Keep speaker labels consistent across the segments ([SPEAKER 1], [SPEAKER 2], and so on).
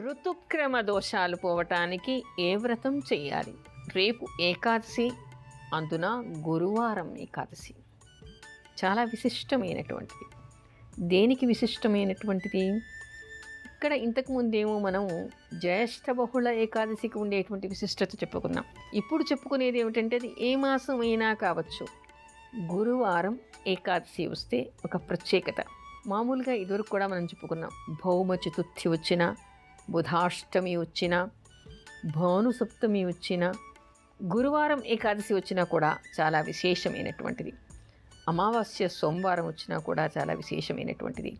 [SPEAKER 1] ఋతుక్రమ దోషాలు పోవటానికి ఏ వ్రతం చేయాలి? రేపు ఏకాదశి, అందున గురువారం ఏకాదశి. చాలా విశిష్టమైనటువంటిది. దేనికి విశిష్టమైనటువంటిది? ఇక్కడ ఇంతకుముందేమో మనం జ్యేష్ఠ బహుళ ఏకాదశికి ఉండేటువంటి విశిష్టత చెప్పుకున్నాం. ఇప్పుడు చెప్పుకునేది ఏమిటంటే అది ఏ మాసం అయినా కావచ్చు, గురువారం ఏకాదశి వస్తే ఒక ప్రత్యేకత. మామూలుగా ఇదివరకు కూడా మనం చెప్పుకున్నాం, భౌమ చతుర్థి వచ్చిన, బుధాష్టమి వచ్చిన, భాను సప్తమి వచ్చిన, గురువారం ఏకాదశి వచ్చినా కూడా చాలా విశేషమైనటువంటిది. అమావాస్య సోమవారం వచ్చినా కూడా చాలా విశేషమైనటువంటిది.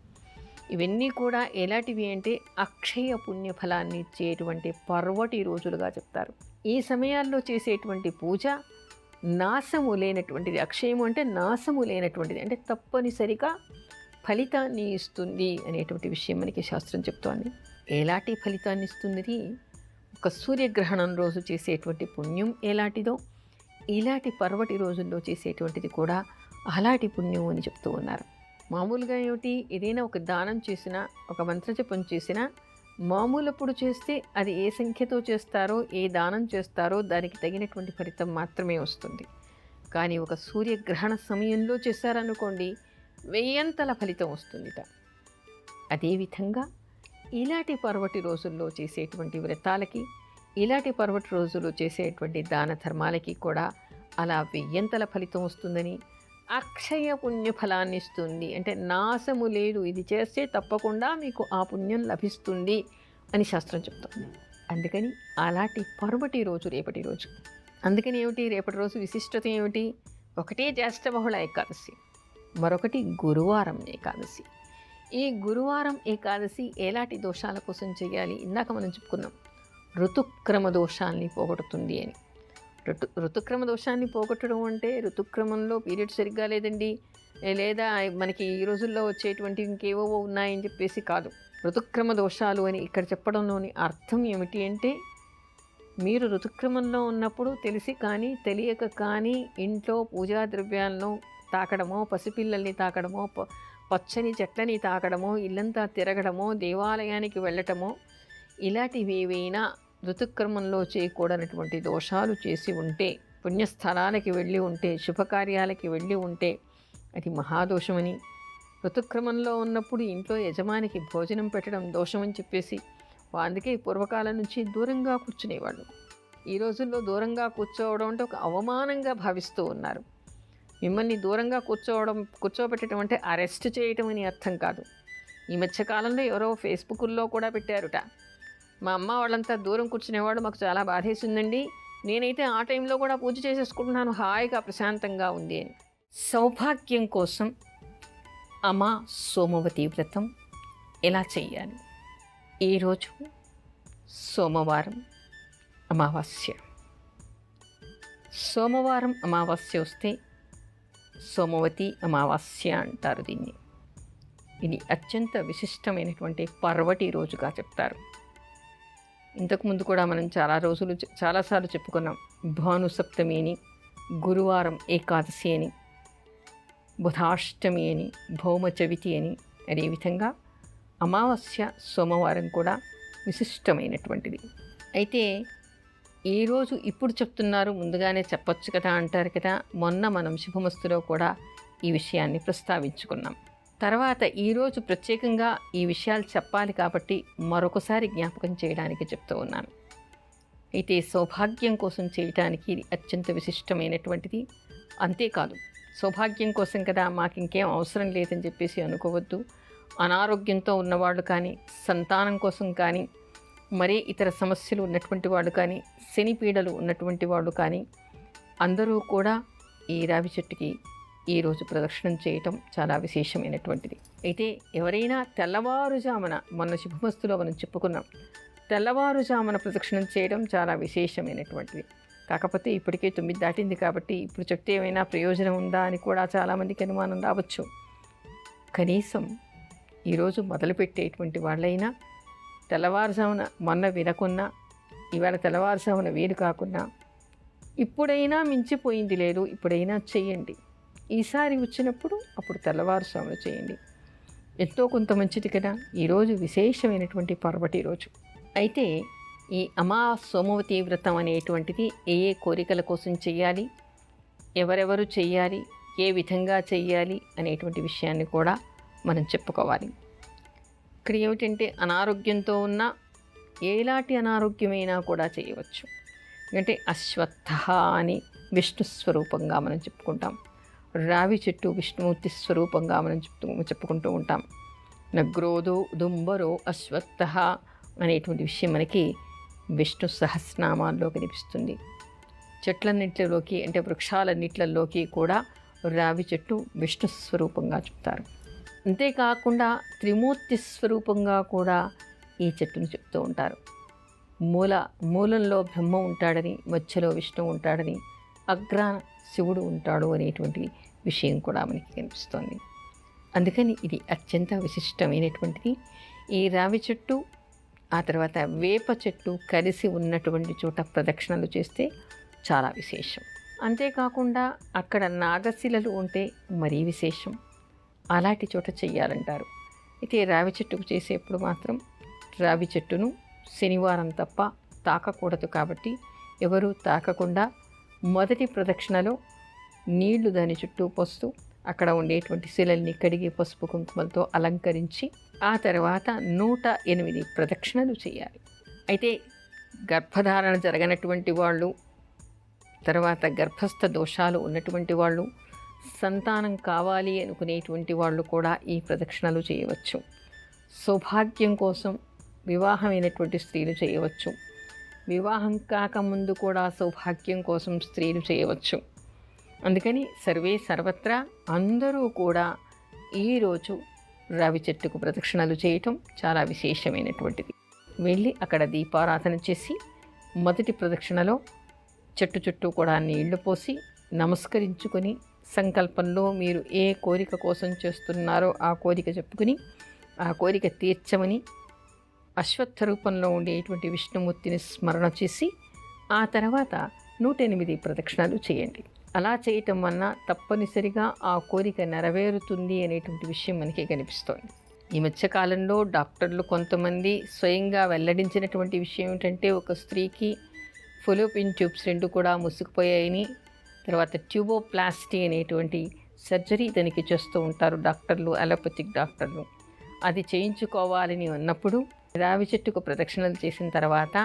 [SPEAKER 1] ఇవన్నీ కూడా ఎలాంటివి అంటే అక్షయ పుణ్యఫలాన్ని ఇచ్చేటువంటి పర్వటి రోజులుగా చెప్తారు. ఈ సమయాల్లో చేసేటువంటి పూజ నాశము లేనటువంటిది. అక్షయము అంటే నాశము లేనటువంటిది, అంటే తప్పనిసరిగా ఫలితాన్ని ఇస్తుంది అనేటువంటి విషయం మనకి శాస్త్రం చెప్తోంది. ఎలాంటి ఫలితాన్ని ఇస్తుంది? ఒక సూర్యగ్రహణం రోజు చేసేటువంటి పుణ్యం ఎలాంటిదో, ఇలాంటి పర్వటి రోజుల్లో చేసేటువంటిది కూడా అలాంటి పుణ్యం అని చెప్తూ ఉన్నారు. మామూలుగా ఏమిటి, ఏదైనా ఒక దానం చేసినా, ఒక మంత్రజపం చేసినా మామూలప్పుడు చేస్తే అది ఏ సంఖ్యతో చేస్తారో, ఏ దానం చేస్తారో దానికి తగినటువంటి ఫలితం మాత్రమే వస్తుంది. కానీ ఒక సూర్యగ్రహణ సమయంలో చేశారనుకోండి, వెయ్యంతల ఫలితం వస్తుందిట. అదేవిధంగా ఇలాంటి పర్వటి రోజుల్లో చేసేటువంటి వ్రతాలకి, ఇలాంటి పర్వటి రోజుల్లో చేసేటువంటి దాన ధర్మాలకి కూడా అలా వెయ్యంతల ఫలితం వస్తుందని, అక్షయ పుణ్య ఫలాన్ని ఇస్తుంది, అంటే నాశము లేదు, ఇది చేస్తే తప్పకుండా మీకు ఆ పుణ్యం లభిస్తుంది అని శాస్త్రం చెప్తుంది. అందుకని అలాంటి పర్వటి రోజు రేపటి రోజు. అందుకని ఏమిటి రేపటి రోజు విశిష్టత ఏమిటి? ఒకటే జ్యేష్ఠ బహుళ ఏకాదశి, మరొకటి గురువారం ఏకాదశి. ఈ గురువారం ఏకాదశి ఎలాంటి దోషాల కోసం చేయాలి? ఇందాక మనం చెప్పుకున్నాం, ఋతుక్రమ దోషాల్ని పోగొడుతుంది అని. ఋతుక్రమ దోషాన్ని పోగొట్టడం అంటే ఋతుక్రమంలో పీరియడ్ సరిగ్గా లేదండి, లేదా మనకి ఈ రోజుల్లో వచ్చేటువంటి ఇంకేవో ఉన్నాయని చెప్పేసి కాదు. ఋతుక్రమ దోషాలు అని ఇక్కడ చెప్పడంలోని అర్థం ఏమిటి అంటే, మీరు ఋతుక్రమంలో ఉన్నప్పుడు తెలిసి కానీ తెలియక కానీ ఇంట్లో పూజా ద్రవ్యాలను తాకడమో, పసిపిల్లల్ని తాకడమో, పచ్చని చెట్లని తాకడమో, ఇల్లంతా తిరగడమో, దేవాలయానికి వెళ్ళటమో, ఇలాంటివి ఏవైనా ఋతుక్రమంలో చేయకూడనటువంటి దోషాలు చేసి ఉంటే, పుణ్యస్థలాలకి వెళ్ళి ఉంటే, శుభకార్యాలకి వెళ్ళి ఉంటే అది మహాదోషమని, ఋతుక్రమంలో ఉన్నప్పుడు ఇంట్లో యజమానికి భోజనం పెట్టడం దోషమని చెప్పేసి అందుకే పూర్వకాలం నుంచి దూరంగా కూర్చునేవాళ్ళు. ఈ రోజుల్లో కూర్చోవడం అంటే ఒక అవమానంగా భావిస్తూ ఉన్నారు. మిమ్మల్ని దూరంగా కూర్చోబెట్టడం అంటే అరెస్ట్ చేయటం అని అర్థం కాదు. ఈ మధ్యకాలంలో ఎవరో ఫేస్బుక్లో కూడా పెట్టారుట, మా అమ్మ వాళ్ళంతా దూరం కూర్చునేవాడు, మాకు చాలా బాధేసిందండి, నేనైతే ఆ టైంలో కూడా పూజ చేసేసుకుంటున్నాను, హాయిగా ప్రశాంతంగా ఉంది అని. సౌభాగ్యం కోసం అమా సోమవతి వ్రతం ఎలా చెయ్యాలి? ఈరోజు సోమవారం అమావాస్య. సోమవారం అమావాస్య వస్తే సోమవతి అమావాస్య అంటారు దీన్ని. ఇది అత్యంత విశిష్టమైనటువంటి పర్వటి రోజుగా చెప్తారు. ఇంతకుముందు కూడా మనం చాలాసార్లు చెప్పుకున్నాం, భాను సప్తమి అని, గురువారం ఏకాదశి అని, బుధాష్టమి అని, భౌమ చవితి అని, అదేవిధంగా అమావాస్య సోమవారం కూడా విశిష్టమైనటువంటిది. అయితే ఈరోజు ఇప్పుడు చెప్తున్నారు, ముందుగానే చెప్పొచ్చు కదా అంటారు కదా. మొన్న మనం శుభమస్తులో కూడా ఈ విషయాన్ని ప్రస్తావించుకున్నాం. తర్వాత ఈరోజు ప్రత్యేకంగా ఈ విషయాలు చెప్పాలి కాబట్టి మరొకసారి జ్ఞాపకం చేయడానికి చెప్తూ ఉన్నాను. అయితే సౌభాగ్యం కోసం చేయటానికి ఇది అత్యంత విశిష్టమైనటువంటిది. అంతేకాదు, సౌభాగ్యం కోసం కదా, మాకు ఇంకేం అవసరం లేదని చెప్పేసి అనుకోవద్దు. అనారోగ్యంతో ఉన్నవాళ్ళు కానీ, సంతానం కోసం కానీ, మరే ఇతర సమస్యలు ఉన్నటువంటి వాళ్ళు కానీ, శని పీడలు ఉన్నటువంటి వాళ్ళు కానీ, అందరూ కూడా ఈ రావి చెట్టుకి ఈరోజు ప్రదక్షిణం చేయటం చాలా విశేషమైనటువంటిది. అయితే ఎవరైనా తెల్లవారుజామున, మొన్న శుభమస్తులో మనం చెప్పుకున్నాం, తెల్లవారుజామున ప్రదక్షిణం చేయడం చాలా విశేషమైనటువంటిది. కాకపోతే ఇప్పటికే 9 దాటింది కాబట్టి ఇప్పుడు చెప్తే ఏమైనా ప్రయోజనం ఉందా అని కూడా చాలామందికి అనుమానం రావచ్చు. కనీసం ఈరోజు మొదలుపెట్టేటువంటి వాళ్ళైనా తెల్లవారుజామున, మొన్న వినకున్నా, ఇవాళ తెల్లవారుజామున వీలు కాకున్నా, ఇప్పుడైనా మించిపోయింది లేదు, ఇప్పుడైనా చెయ్యండి. ఈసారి వచ్చినప్పుడు అప్పుడు తెల్లవారుజామున చేయండి. ఎంతో కొంత మంచిది కదా. ఈరోజు విశేషమైనటువంటి పర్వటి రోజు. అయితే ఈ సోమవతి వ్రతం అనేటువంటిది ఏ ఏ కోరికల కోసం చేయాలి, ఎవరెవరు చెయ్యాలి, ఏ విధంగా చెయ్యాలి అనేటువంటి విషయాన్ని కూడా మనం చెప్పుకోవాలి. ఇక్కడ ఏమిటంటే అనారోగ్యంతో ఉన్న ఎలాంటి అనారోగ్యమైనా కూడా చేయవచ్చు. ఎందుకంటే అశ్వత్థ అని విష్ణు స్వరూపంగా మనం చెప్పుకుంటాం. రావి చెట్టు విష్ణుమూర్తి స్వరూపంగా మనం చెప్పుకుంటూ ఉంటాం. నగ్రోధో దుంబరో అశ్వత్థ అనేటువంటి విషయం మనకి విష్ణు సహస్రనామాల్లో కనిపిస్తుంది. చెట్లన్నింటిలోకి అంటే వృక్షాలన్నింటిలోకి కూడా రావి చెట్టు విష్ణు స్వరూపంగా చెప్తారు. అంతేకాకుండా త్రిమూర్తి స్వరూపంగా కూడా ఈ చెట్టును చెప్తూ ఉంటారు. మూలంలో బ్రహ్మ ఉంటాడని, మధ్యలో విష్ణువు ఉంటాడని, అగ్రాన శివుడు ఉంటాడు అనేటువంటి విషయం కూడా మనకి కనిపిస్తోంది. అందుకని ఇది అత్యంత విశిష్టమైనటువంటిది. ఈ రావి చెట్టు ఆ తర్వాత వేప చెట్టు కలిసి ఉన్నటువంటి చోట ప్రదక్షిణలు చేస్తే చాలా విశేషం. అంతేకాకుండా అక్కడ నాగశిలలు ఉంటే మరీ విశేషం. అలాంటి చోట చెయ్యాలంటారు. అయితే రావి చెట్టుకు చేసేప్పుడు మాత్రం రావి చెట్టును శనివారం తప్ప తాకకూడదు. కాబట్టి ఎవరు తాకకుండా మొదటి ప్రదక్షిణలో నీళ్లు దాని చుట్టూ పోస్తూ అక్కడ ఉండేటువంటి శిలల్ని కడిగి పసుపు కుంకుమలతో అలంకరించి ఆ తర్వాత 108 ప్రదక్షిణలు చేయాలి. అయితే గర్భధారణ జరగనటువంటి వాళ్ళు, తర్వాత గర్భస్థ దోషాలు ఉన్నటువంటి వాళ్ళు, సంతానం కావాలి అనుకునేటువంటి వాళ్ళు కూడా ఈ ప్రదక్షిణలు చేయవచ్చు. సౌభాగ్యం కోసం వివాహమైనటువంటి స్త్రీలు చేయవచ్చు. వివాహం కాకముందు కూడా సౌభాగ్యం కోసం స్త్రీలు చేయవచ్చు. అందుకని సర్వత్రా అందరూ కూడా ఈరోజు రావి చెట్టుకు ప్రదక్షిణలు చేయటం చాలా విశేషమైనటువంటిది. వెళ్ళి అక్కడ దీపారాధన చేసి మొదటి ప్రదక్షిణలో చెట్టు చుట్టూ కూడా నీళ్లు పోసి నమస్కరించుకొని సంకల్పంలో మీరు ఏ కోరిక కోసం చేస్తున్నారో ఆ కోరిక చెప్పుకుని ఆ కోరిక తీర్చమని అశ్వత్థ రూపంలో ఉండేటువంటి విష్ణుమూర్తిని స్మరణ చేసి ఆ తర్వాత 108 ప్రదక్షిణలు చేయండి. అలా చేయటం వలన తప్పనిసరిగా ఆ కోరిక నెరవేరుతుంది అనేటువంటి విషయం మనకి కనిపిస్తోంది. ఈ మధ్యకాలంలో డాక్టర్లు కొంతమంది స్వయంగా వెల్లడించినటువంటి విషయం ఏమిటంటే ఒక స్త్రీకి ఫెలోపియన్ ట్యూబ్స్ 2 కూడా మూసుకుపోయాయని, తర్వాత ట్యూబోప్లాస్టీ అనేటువంటి సర్జరీ దానికి చేస్తూ ఉంటారు డాక్టర్లు, అలోపతిక్ డాక్టర్లు. అది చేయించుకోవాలని ఉన్నప్పుడు రావి చెట్టుకు ప్రదక్షిణలు చేసిన తర్వాత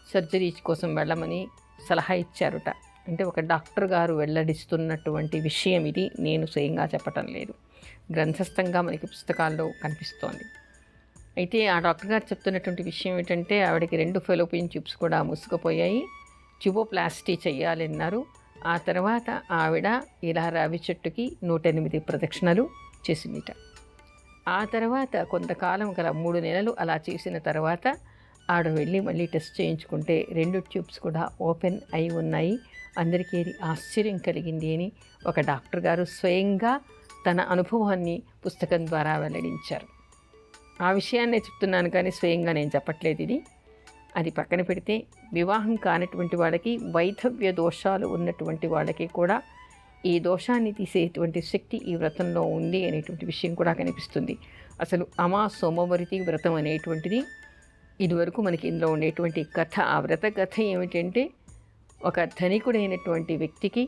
[SPEAKER 1] సర్జరీ కోసం వెళ్ళమని సలహా ఇచ్చారుట. అంటే ఒక డాక్టర్ గారు వెల్లడిస్తున్నటువంటి విషయం ఇది, నేను స్వయంగా చెప్పటం లేదు, గ్రంథస్థంగా మనకి పుస్తకాల్లో కనిపిస్తోంది. అయితే ఆ డాక్టర్ గారు చెప్తున్నటువంటి విషయం ఏంటంటే ఆవిడకి 2 ఫెలోపియన్ ట్యూబ్స్ కూడా మూసుకుపోయాయి, ట్యూబోప్లాస్టీ చేయాలన్నారు. ఆ తర్వాత ఆవిడ ఇలా రావి చెట్టుకి 108 ప్రదక్షిణలు చేసిందిట. ఆ తర్వాత కొంతకాలం 3 నెలలు అలా చేసిన తర్వాత ఆవిడ వెళ్ళి మళ్ళీ టెస్ట్ చేయించుకుంటే 2 ట్యూబ్స్ కూడా ఓపెన్ అయి ఉన్నాయి. అందరికీ ఆశ్చర్యం కలిగింది అని ఒక డాక్టర్ గారు స్వయంగా తన అనుభవాన్ని పుస్తకం ద్వారా వెల్లడించారు. ఆ విషయాన్నే చెప్తున్నాను కానీ స్వయంగా నేను చెప్పట్లేదు ఇది. అది పక్కన పెడితే వివాహం కానటువంటి వాళ్ళకి, వైధవ్య దోషాలు ఉన్నటువంటి వాళ్ళకి కూడా ఈ దోషాన్ని తీసేటువంటి శక్తి ఈ వ్రతంలో ఉంది అనేటువంటి విషయం కూడా కనిపిస్తుంది. అసలు సోమవతి వ్రతం అనేటువంటిది ఇదివరకు మనకి ఇందులో ఉండేటువంటి కథ, ఆ వ్రత కథ ఏమిటంటే ఒక ధనికుడైనటువంటి వ్యక్తికి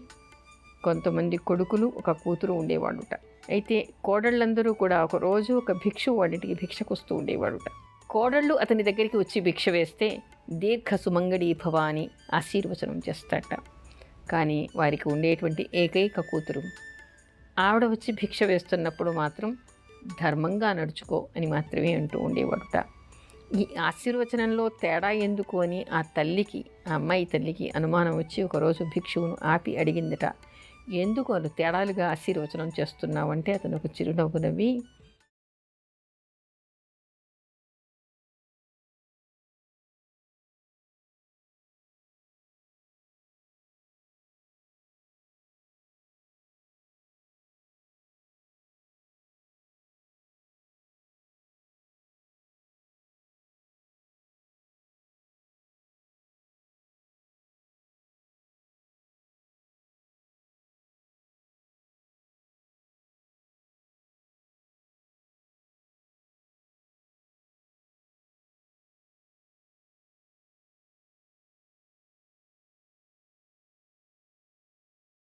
[SPEAKER 1] కొంతమంది కొడుకులు, ఒక కూతురు ఉండేవాడుట. అయితే కోడళ్ళందరూ కూడా ఒకరోజు ఒక భిక్షు వాడింటికి భిక్షకు వస్తూ ఉండేవాడుట. కోడళ్ళు అతని దగ్గరికి వచ్చి భిక్ష వేస్తే దీర్ఘ సుమంగళీ భవ అని ఆశీర్వచనం చేస్తాట. కానీ వారికి ఉండేటువంటి ఏకైక కూతురు ఆవిడ వచ్చి భిక్ష వేస్తున్నప్పుడు మాత్రం ధర్మంగా నడుచుకో అని మాత్రమే అంటూ ఉండేవాడుట. ఈ ఆశీర్వచనంలో తేడా ఎందుకు అని ఆ అమ్మాయి తల్లికి అనుమానం వచ్చి ఒకరోజు భిక్షువును ఆపి అడిగిందట, ఎందుకు వాళ్ళు తేడాలుగా ఆశీర్వచనం చేస్తున్నావంటే అతను ఒక చిరునవ్వు నవ్వి,